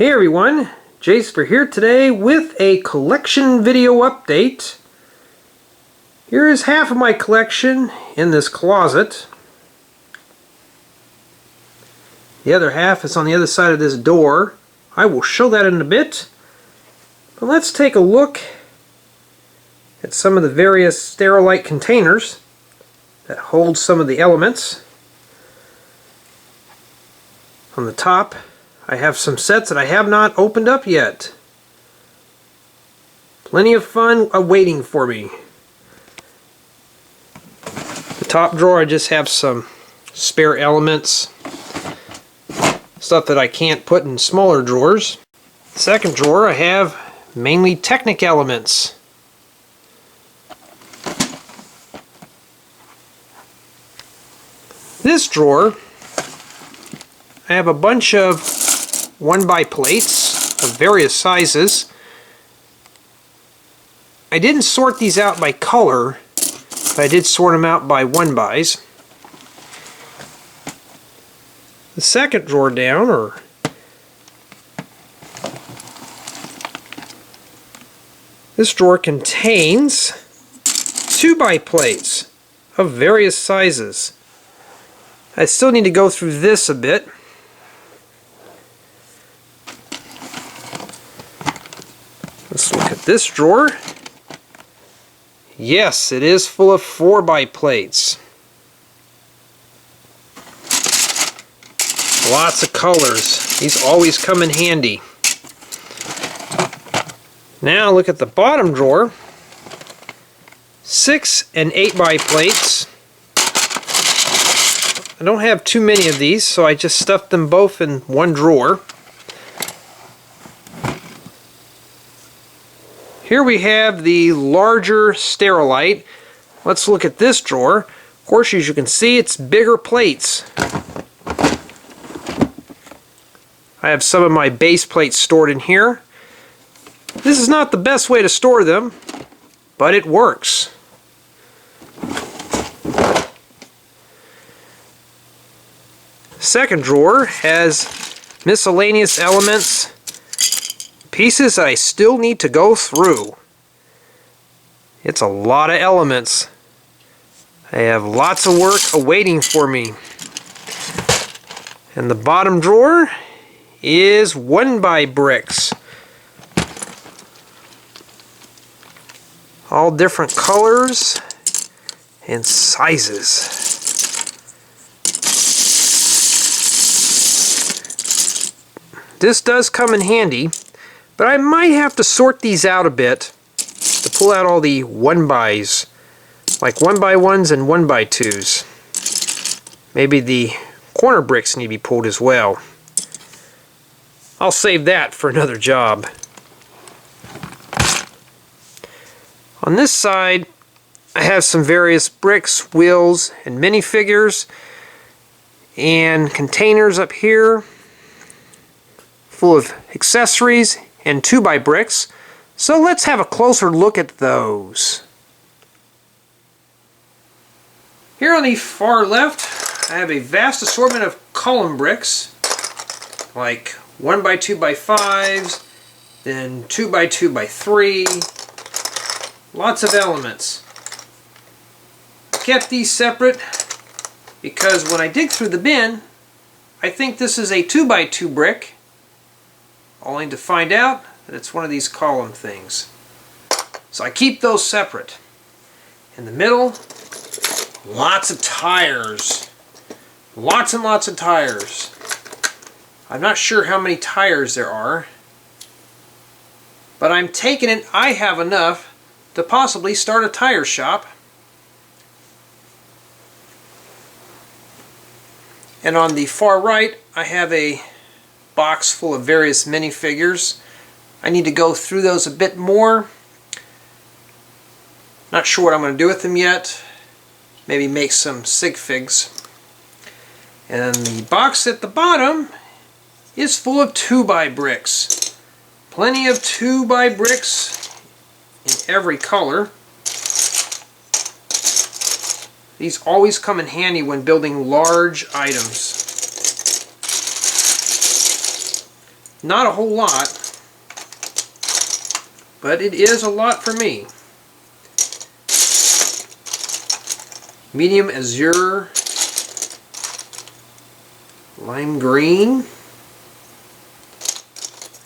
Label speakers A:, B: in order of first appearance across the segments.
A: Hey everyone, JAYSTEPHER here today with a collection video update. Here is half of my collection in this closet. The other half is on the other side of this door. I will show that in a bit. But let's take a look at some of the various Sterilite containers that hold some of the elements. On the top, I have some sets that I have not opened up yet. Plenty of fun awaiting for me. The top drawer, I just have some spare elements. Stuff that I can't put in smaller drawers. Second drawer, I have mainly Technic elements. This drawer, I have a bunch of 1x plates of various sizes. I didn't sort these out by color, but I did sort them out by 1x's. The second drawer down, this drawer contains 2x plates of various sizes. I still need to go through this a bit. Let's look at this drawer. Yes, it is full of 4x plates. Lots of colors. These always come in handy. Now look at the bottom drawer. 6 and 8x plates. I don't have too many of these, so I just stuffed them both in one drawer. Here we have the larger Sterilite. Let's look at this drawer. Of course, as you can see, it's bigger plates. I have some of my base plates stored in here. This is not the best way to store them, but it works. Second drawer has miscellaneous elements, pieces I still need to go through. It's a lot of elements. I have lots of work awaiting for me. And the bottom drawer is 1x bricks. All different colors and sizes. This does come in handy, but I might have to sort these out a bit to pull out all the 1x's, like 1x1s and 1x2s. Maybe the corner bricks need to be pulled as well. I'll save that for another job. On this side, I have some various bricks, wheels, and minifigures, and containers up here full of accessories and 2x bricks. So let's have a closer look at those. Here on the far left, I have a vast assortment of column bricks, like 1x2x5s, then 2x2x3, lots of elements. I kept these separate because when I dig through the bin, I think this is a 2x2 brick, only to find out that it's one of these column things. So I keep those separate. In the middle, lots of tires. Lots and lots of tires. I'm not sure how many tires there are, but I'm taking it I have enough to possibly start a tire shop. And on the far right, I have a box full of various minifigures. I need to go through those a bit more. Not sure what I'm going to do with them yet. Maybe make some sig figs. And the box at the bottom is full of 2x bricks. Plenty of 2x bricks in every color. These always come in handy when building large items. Not a whole lot, but it is a lot for me. Medium azure, lime green,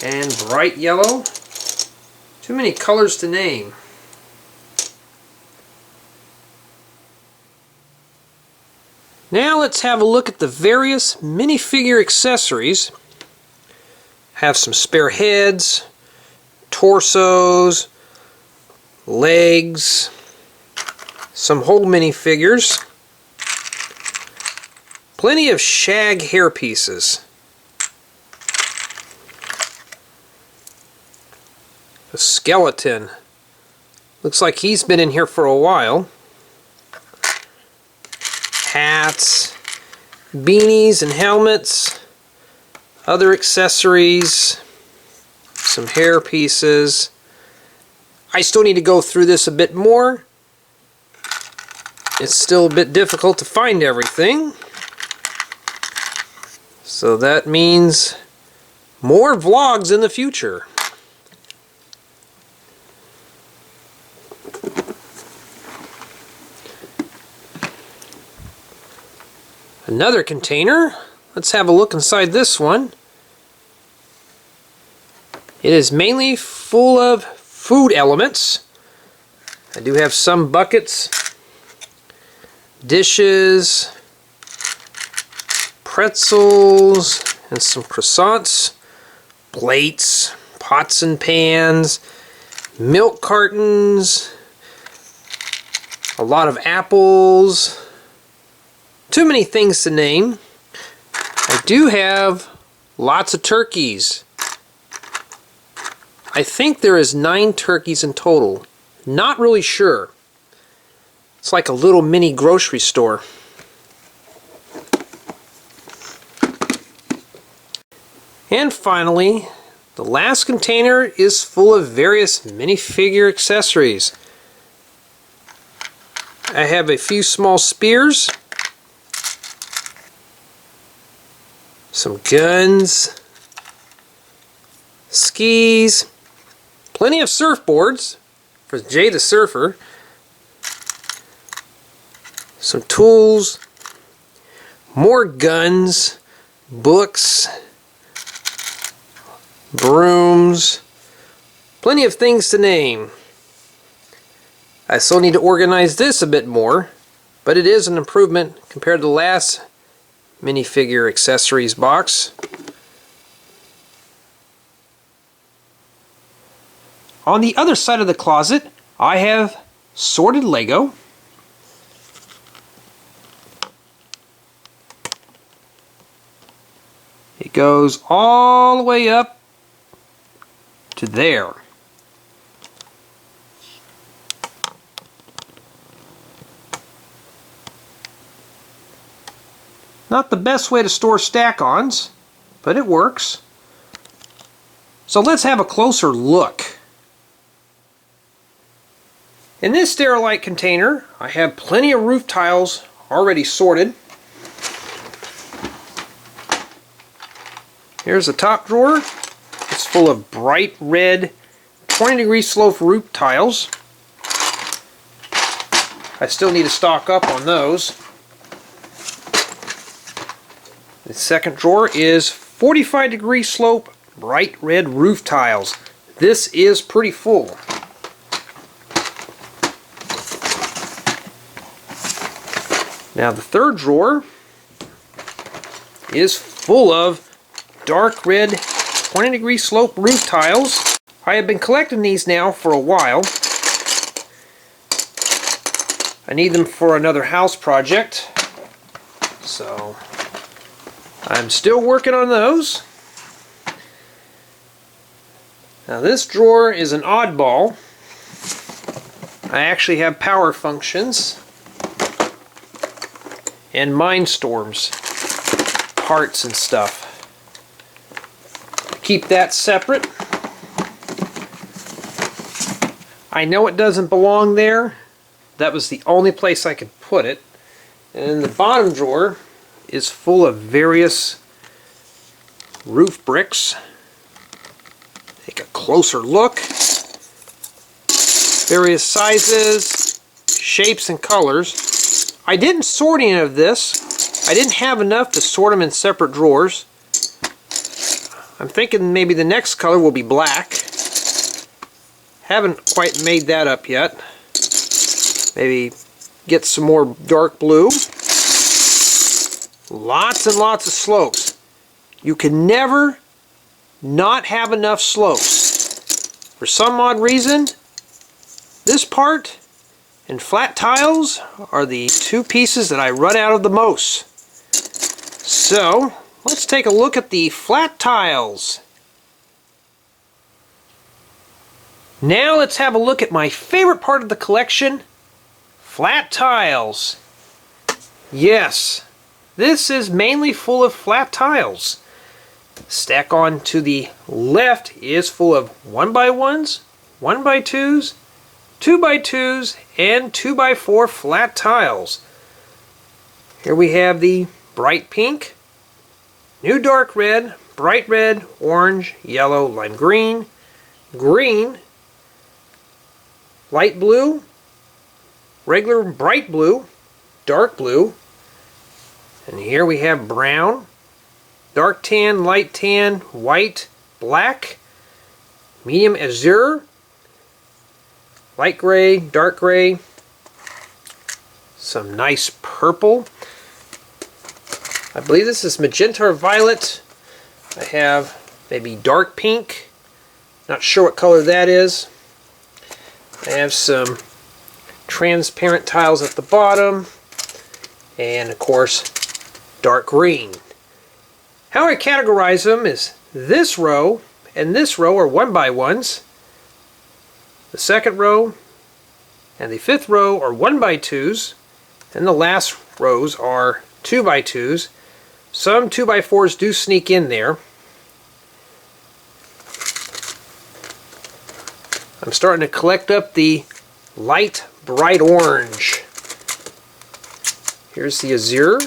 A: and bright yellow. Too many colors to name. Now let's have a look at the various minifigure accessories. Have some spare heads, torsos, legs, some whole minifigures, plenty of shag hair pieces, a skeleton. Looks like he's been in here for a while. Hats, beanies and helmets, other accessories, some hair pieces. I still need to go through this a bit more. It's still a bit difficult to find everything. So that means more vlogs in the future. Another container. Let's have a look inside this one. It is mainly full of food elements. I do have some buckets, dishes, pretzels, and some croissants, plates, pots and pans, milk cartons, a lot of apples. Too many things to name. I do have lots of turkeys. I think there is 9 turkeys in total. Not really sure. It's like a little mini grocery store. And finally, the last container is full of various minifigure accessories. I have a few small spears, some guns, skis, plenty of surfboards for Jay the Surfer, some tools, more guns, books, brooms, plenty of things to name. I still need to organize this a bit more, but it is an improvement compared to the last minifigure accessories box. On the other side of the closet, I have sorted Lego, it goes all the way up to there. Not the best way to store Stackons, but it works. So let's have a closer look. In this Sterilite container, I have plenty of roof tiles already sorted. Here's the top drawer. It's full of bright red 20-degree slope roof tiles. I still need to stock up on those. The second drawer is 45-degree slope bright red roof tiles. This is pretty full. Now the third drawer is full of dark red 20-degree slope roof tiles. I have been collecting these now for a while. I need them for another house project, so I'm still working on those. Now this drawer is an oddball. I actually have power functions and Mindstorms parts and stuff. Keep that separate. I know it doesn't belong there. That was the only place I could put it. And the bottom drawer is full of various roof bricks, Take a closer look. Various sizes, shapes, and colors. I didn't sort any of this. I didn't have enough to sort them in separate drawers. I'm thinking maybe the next color will be black. Haven't quite made that up yet. Maybe get some more dark blue. Lots and lots of slopes. You can never not have enough slopes. For some odd reason, this part and flat tiles are the two pieces that I run out of the most. So, let's take a look at the flat tiles. Now let's have a look at my favorite part of the collection, flat tiles. Yes, this is mainly full of flat tiles. Stack on to the left is full of 1x1s, 1x2s, 2x2s, and 2x4 flat tiles. Here we have the bright pink, new dark red, bright red, orange, yellow, lime green, green, light blue, regular bright blue, dark blue, and here we have brown, dark tan, light tan, white, black, medium azure, light gray, dark gray, some nice purple. I believe this is magenta or violet. I have maybe dark pink. Not sure what color that is. I have some transparent tiles at the bottom. And of course, dark green. How I categorize them is this row and this row are 1x1s. The second row and the fifth row are 1x2s. And the last rows are 2x2s. Some 2x4s do sneak in there. I'm starting to collect up the light bright orange. Here's the azure.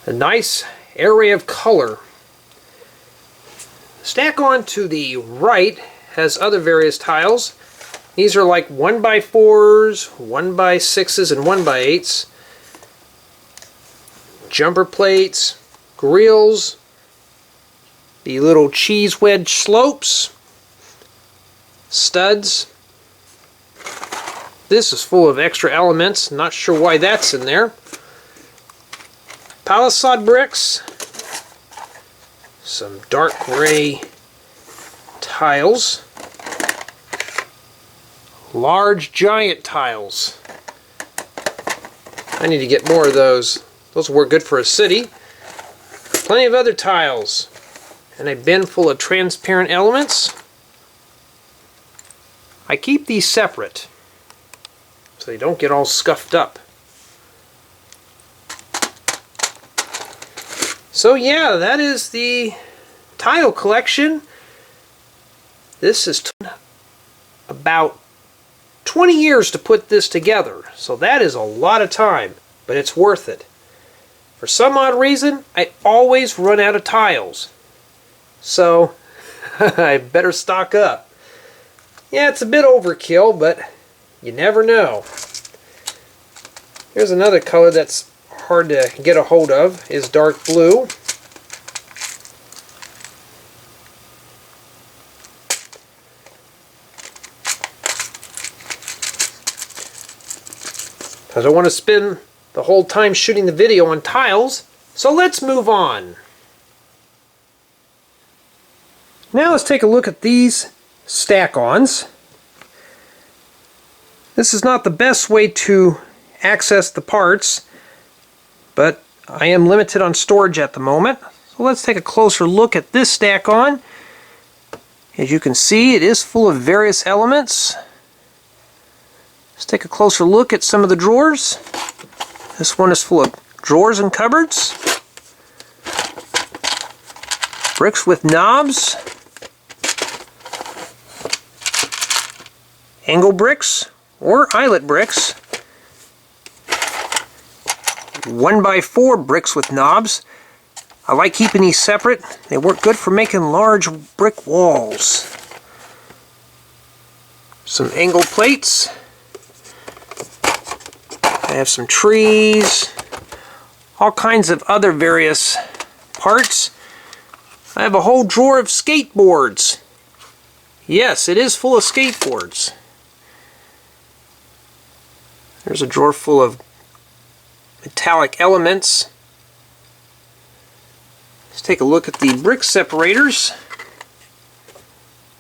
A: A nice array of color. Stack on to the right has other various tiles. These are like 1x4s, 1x6s, and 1x8s. Jumper plates, grills, the little cheese wedge slopes, studs. This is full of extra elements. Not sure why that's in there. Palisade bricks, some dark gray tiles, large giant tiles. I need to get more of those. Those will work good for a city. Plenty of other tiles. And a bin full of transparent elements. I keep these separate so they don't get all scuffed up. So yeah, that is the tile collection. This is about 20 years to put this together, so that is a lot of time, but it's worth it. For some odd reason, I always run out of tiles, so I better stock up. Yeah, it's a bit overkill, but you never know. Here's another color that's hard to get a hold of, is dark blue. I don't want to spend the whole time shooting the video on tiles, so let's move on. Now let's take a look at these Stackons. This is not the best way to access the parts, but I am limited on storage at the moment. So let's take a closer look at this Stackon. As you can see, it is full of various elements. Let's take a closer look at some of the drawers. This one is full of drawers and cupboards. Bricks with knobs. Angle bricks or eyelet bricks. 1x4 bricks with knobs. I like keeping these separate. They work good for making large brick walls. Some angle plates. I have some trees. All kinds of other various parts. I have a whole drawer of skateboards. Yes, it is full of skateboards. There's a drawer full of metallic elements. Let's take a look at the brick separators.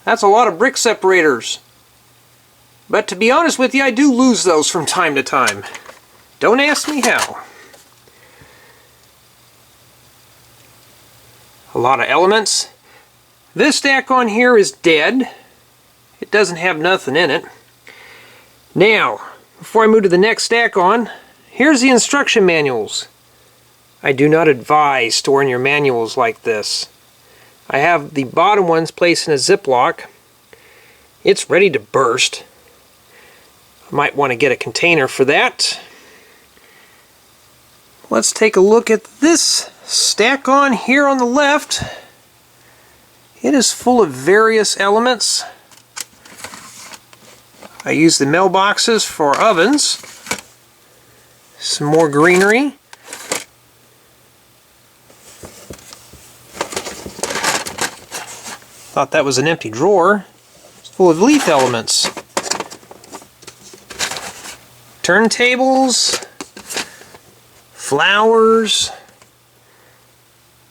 A: That's a lot of brick separators. But to be honest with you, I do lose those from time to time. Don't ask me how. A lot of elements. This stack on here is dead. It doesn't have nothing in it. Now, before I move to the next stack on, here's the instruction manuals. I do not advise storing your manuals like this. I have the bottom ones placed in a Ziploc. It's ready to burst. I might want to get a container for that. Let's take a look at this stack on here on the left. It is full of various elements. I use the mailboxes for ovens. Some more greenery. Thought that was an empty drawer. It's full of leaf elements. Turntables. Flowers.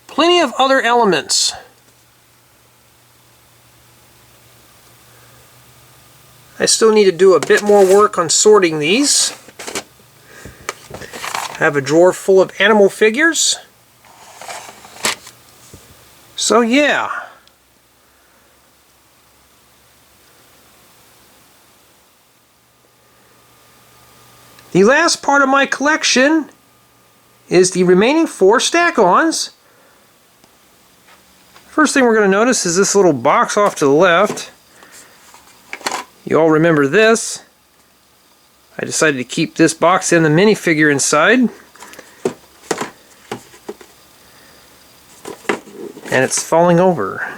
A: Plenty of other elements. I still need to do a bit more work on sorting these. I have a drawer full of animal figures. So yeah. The last part of my collection is the remaining 4 stack-ons. First thing we're going to notice is this little box off to the left. You all remember this. I decided to keep this box and the minifigure inside. And it's falling over.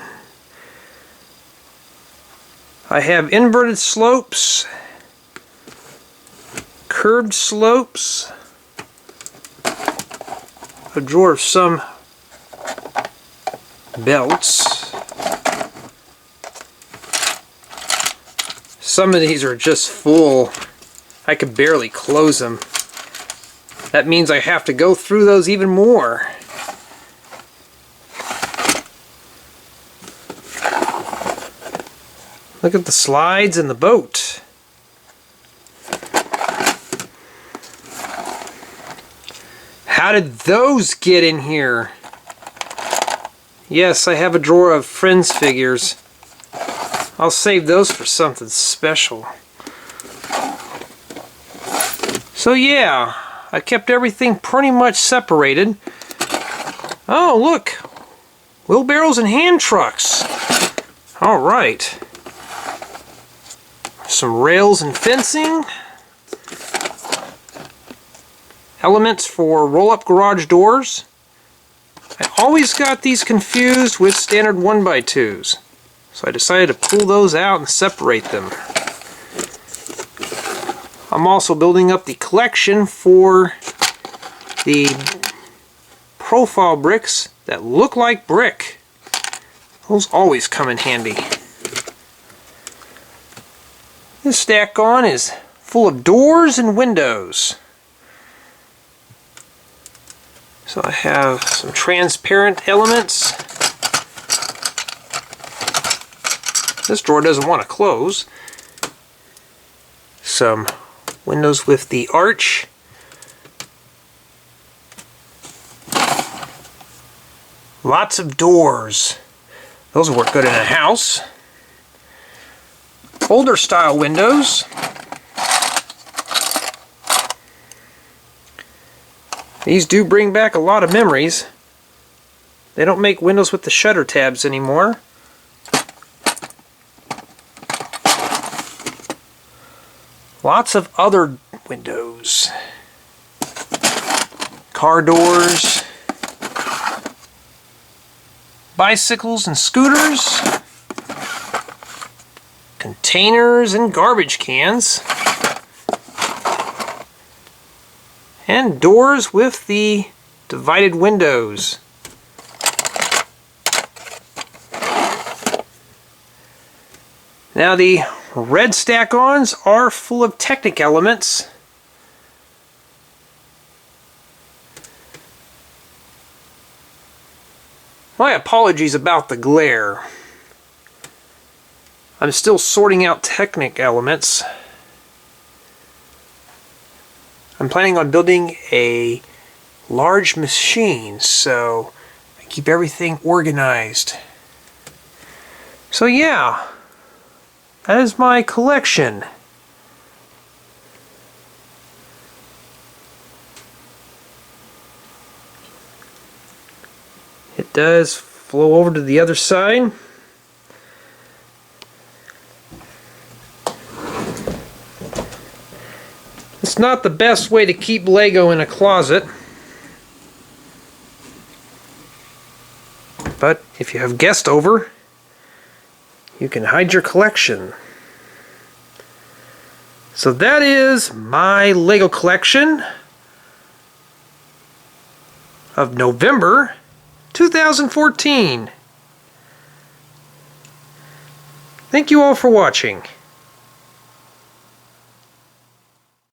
A: I have inverted slopes, curved slopes, a drawer of some belts. Some of these are just full. I could barely close them. That means I have to go through those even more. Look at the slides in the boat. How did those get in here? Yes, I have a drawer of Friends figures. I'll save those for something special. So yeah, I kept everything pretty much separated. Oh look, wheelbarrows and hand trucks. Alright. Some rails and fencing. Elements for roll-up garage doors. I always got these confused with standard 1x2s. So I decided to pull those out and separate them. I'm also building up the collection for the profile bricks that look like brick. Those always come in handy. This stack on is full of doors and windows. So I have some transparent elements. This drawer doesn't want to close. Some windows with the arch. Lots of doors. Those will work good in a house. Older style windows. These do bring back a lot of memories. They don't make windows with the shutter tabs anymore. Lots of other windows. Car doors. bicycles and scooters, containers and garbage cans, and doors with the divided windows. Now the red Stackons are full of Technic elements. My apologies about the glare. I'm still sorting out Technic elements. I'm planning on building a large machine, so I keep everything organized. So yeah, that is my collection. It does flow over to the other side. It's not the best way to keep Lego in a closet, but if you have guests over, you can hide your collection. So that is my Lego collection of November 2014. Thank you all for watching.